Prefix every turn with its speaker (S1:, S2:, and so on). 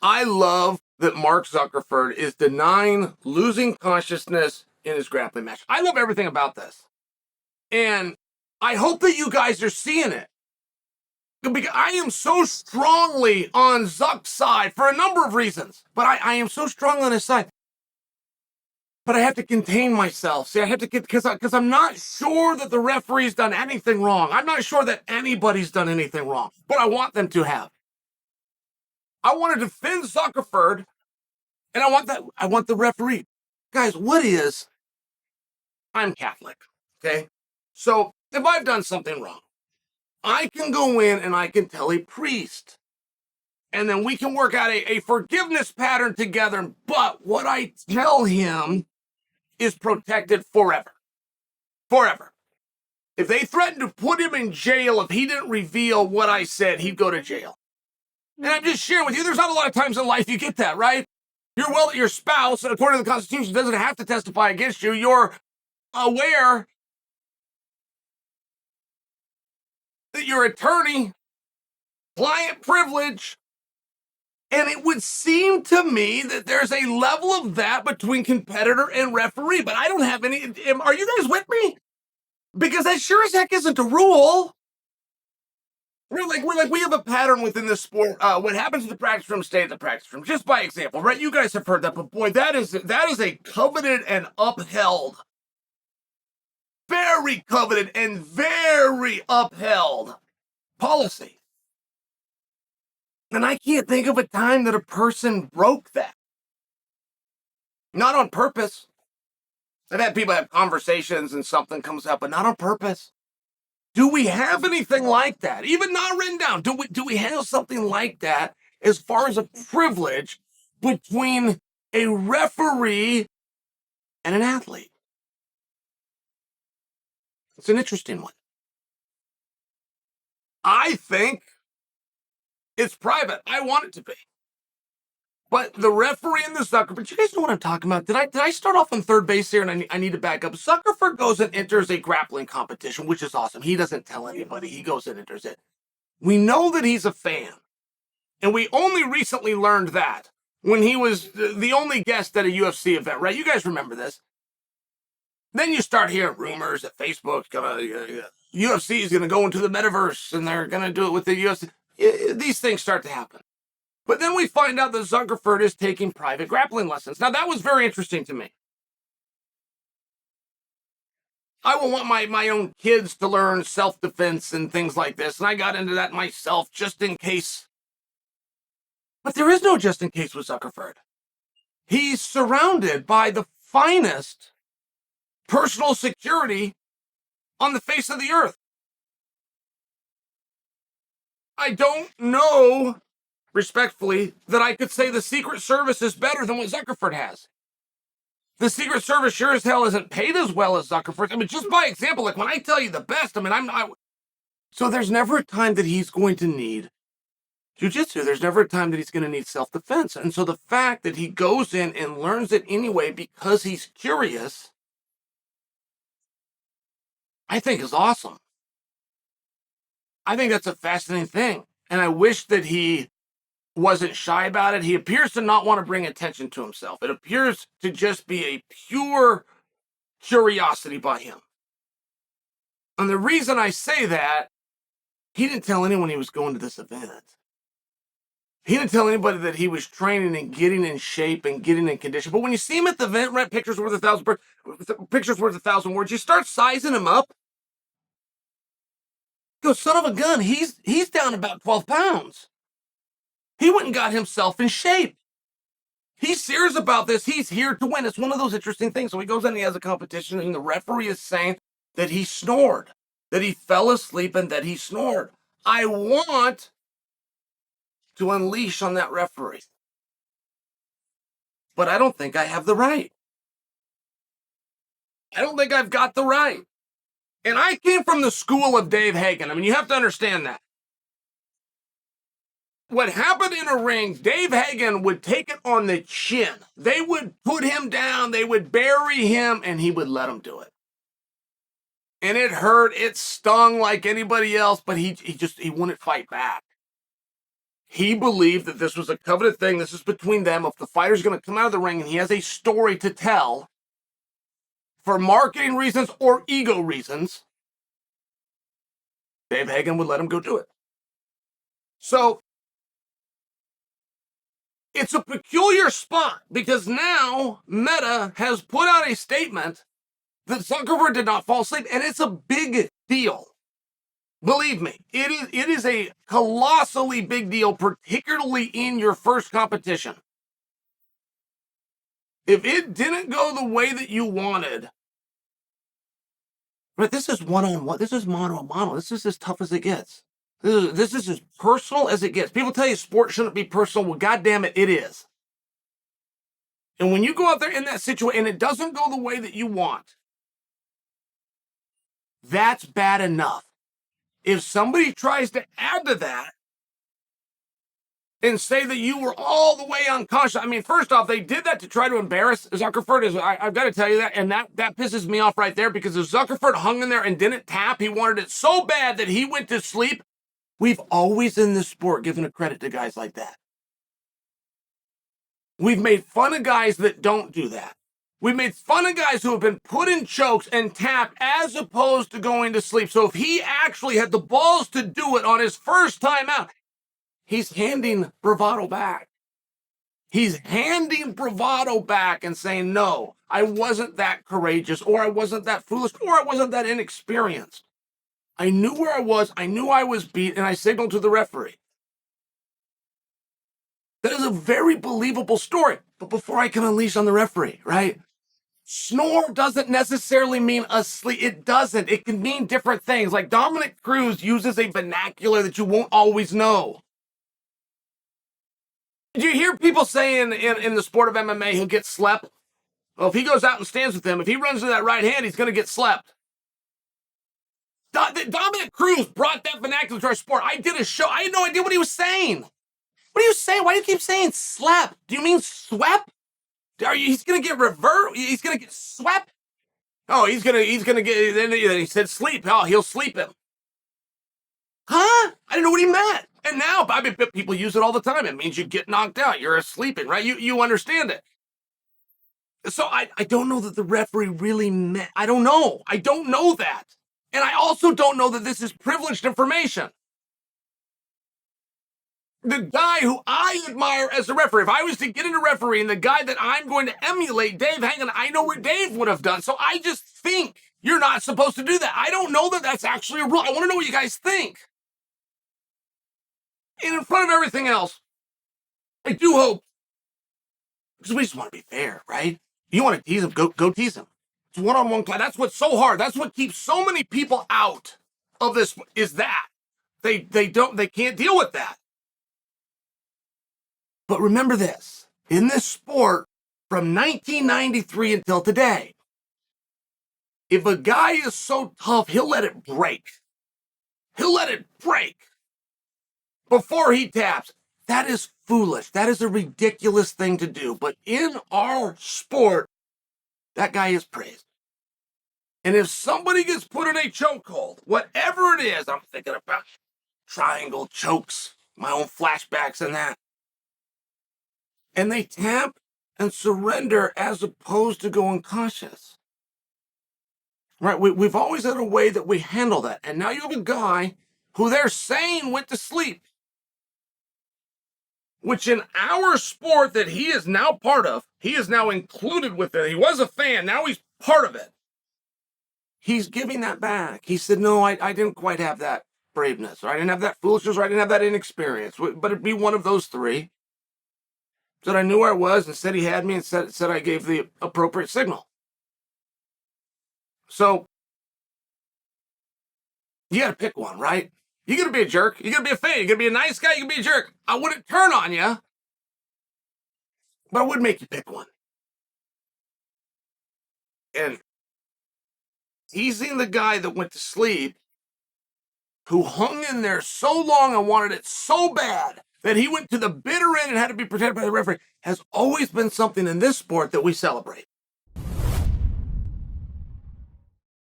S1: I love that Mark Zuckerberg is denying losing consciousness in his grappling match. I love everything about this. And I hope that you guys are seeing it. Because I am so strongly on Zuck's side for a number of reasons. But I am so strong on his side. But I have to contain myself. See, I have to get, because I'm not sure that the referee's done anything wrong. I'm not sure that anybody's done anything wrong. But I want them to have. I want to defend Zuckerberg, and I want the referee. Guys, I'm Catholic, okay? So if I've done something wrong, I can go in and I can tell a priest, and then we can work out a forgiveness pattern together. But what I tell him is protected forever. Forever. If they threatened to put him in jail if he didn't reveal what I said, he'd go to jail. And I'm just sharing with you, there's not a lot of times in life you get that, right? You're well that your spouse, according to the Constitution, doesn't have to testify against you. You're aware that your attorney, client privilege, and it would seem to me that there's a level of that between competitor and referee, but I don't have any. Are you guys with me? Because that sure as heck isn't a rule. We have a pattern within this sport. What happens in the practice room, stay in the practice room. Just by example, right? You guys have heard that, but boy, that is a coveted and upheld, very coveted and very upheld policy. And I can't think of a time that a person broke that. Not on purpose. I've had people have conversations and something comes up, but not on purpose. Do we have anything like that? Even not written down. Do we have something like that as far as a privilege between a referee and an athlete? It's an interesting one. I think it's private. I want it to be. But the referee and the Zuckerberg, you guys know what I'm talking about. Did I start off on third base here and I need to back up? Zuckerberg goes and enters a grappling competition, which is awesome. He doesn't tell anybody. He goes and enters it. We know that he's a fan. And we only recently learned that when he was the only guest at a UFC event, right? You guys remember this. Then you start hearing rumors that Facebook's UFC is going to go into the metaverse and they're going to do it with the UFC. These things start to happen. But then we find out that Zuckerberg is taking private grappling lessons. Now, that was very interesting to me. I will want my own kids to learn self-defense and things like this, and I got into that myself just in case. But there is no just in case with Zuckerberg. He's surrounded by the finest personal security on the face of the earth. I don't know, respectfully, that I could say the Secret Service is better than what Zuckerberg has. The Secret Service sure as hell isn't paid as well as Zuckerberg. I mean, just by example, like when I tell you the best, I mean, so there's never a time that he's going to need jiu-jitsu. There's never a time that he's going to need self-defense. And so the fact that he goes in and learns it anyway because he's curious, I think is awesome. I think that's a fascinating thing. And I wish that he wasn't shy about it. He appears to not want to bring attention to himself. It appears to just be a pure curiosity by him. And the reason I say that, he didn't tell anyone he was going to this event. He didn't tell anybody that he was training and getting in shape and getting in condition. But when you see him at the event, right, pictures worth 1,000 words, you start sizing him up. Go, son of a gun, he's down about 12 pounds. He went and got himself in shape. He's serious about this. He's here to win. It's one of those interesting things. So he goes in and he has a competition, and the referee is saying that he snored, that he fell asleep and that he snored. I want to unleash on that referee. But I don't think I have the right. I don't think I've got the right. And I came from the school of Dave Hagen. I mean, you have to understand that. What happened in a ring, Dave Hagen would take it on the chin. They would put him down, they would bury him, and he would let them do it. And it hurt, it stung like anybody else, but he wouldn't fight back. He believed that this was a coveted thing. This is between them. If the fighter's going to come out of the ring and he has a story to tell for marketing reasons or ego reasons, Dave Hagen would let him go do it. So it's a peculiar spot because now Meta has put out a statement that Zuckerberg did not fall asleep, and it's a big deal. Believe me, it is a colossally big deal, particularly in your first competition. If it didn't go the way that you wanted, but this is one-on-one, this is mano-a-mano, this is as tough as it gets. This is as personal as it gets. People tell you sport shouldn't be personal. Well, goddamn it, it is. And when you go out there in that situation and it doesn't go the way that you want, that's bad enough. If somebody tries to add to that and say that you were all the way unconscious, I mean, first off, they did that to try to embarrass Zuckerberg. I've got to tell you that, and that pisses me off right there, because if Zuckerberg hung in there and didn't tap, he wanted it so bad that he went to sleep. We've always in this sport given a credit to guys like that. We've made fun of guys that don't do that. We made fun of guys who have been put in chokes and tapped as opposed to going to sleep. So if he actually had the balls to do it on his first time out, he's handing bravado back. He's handing bravado back and saying, no, I wasn't that courageous, or I wasn't that foolish, or I wasn't that inexperienced. I knew where I was, I knew I was beat, and I signaled to the referee. That is a very believable story. But before I can unleash on the referee, right? Snore doesn't necessarily mean asleep. It doesn't. It can mean different things. Like Dominic Cruz uses a vernacular that you won't always know. Do you hear people saying in the sport of MMA he'll get slept? Well, if he goes out and stands with him, if he runs to that right hand, he's going to get slept. Dominic Cruz brought that vernacular to our sport. I did a show. I had no idea what he was saying. What are you saying? Why do you keep saying slept? Do you mean swept? He's going to get revert? He's going to get swept? Oh, he's going to get, then he said sleep. Oh, he'll sleep him. Huh? I didn't know what he meant. And now, I mean, people use it all the time. It means you get knocked out. You're sleeping, right? You understand it. So I don't know that the referee really meant, I don't know. I don't know that. And I also don't know that this is privileged information. The guy who I admire as a referee, if I was to get into refereeing, the guy that I'm going to emulate, Dave Hagen, I know what Dave would have done. So I just think you're not supposed to do that. I don't know that that's actually a rule. I want to know what you guys think. And in front of everything else, I do hope, because we just want to be fair, right? You want to tease him, go tease him. It's one-on-one class. That's what's so hard. That's what keeps so many people out of this, is that they can't deal with that. But remember this, in this sport, from 1993 until today, if a guy is so tough, he'll let it break. He'll let it break before he taps. That is foolish. That is a ridiculous thing to do. But in our sport, that guy is praised. And if somebody gets put in a chokehold, whatever it is, I'm thinking about triangle chokes, my own flashbacks and that, and they tap and surrender as opposed to going cautious. Right? We've always had a way that we handle that. And now you have a guy who they're saying went to sleep, which in our sport that he is now part of, he is now included with it. He was a fan. Now he's part of it. He's giving that back. He said, no, I didn't quite have that braveness, or I didn't have that foolishness, or I didn't have that inexperience. But it'd be one of those three. Said I knew where I was, and said he had me, and said I gave the appropriate signal. So you got to pick one, right? You're going to be a jerk. You're going to be a fan. You're going to be a nice guy. You're going to be a jerk. I wouldn't turn on you, but I would make you pick one. And teasing the guy that went to sleep, who hung in there so long and wanted it so bad that he went to the bitter end and had to be protected by the referee, has always been something in this sport that we celebrate.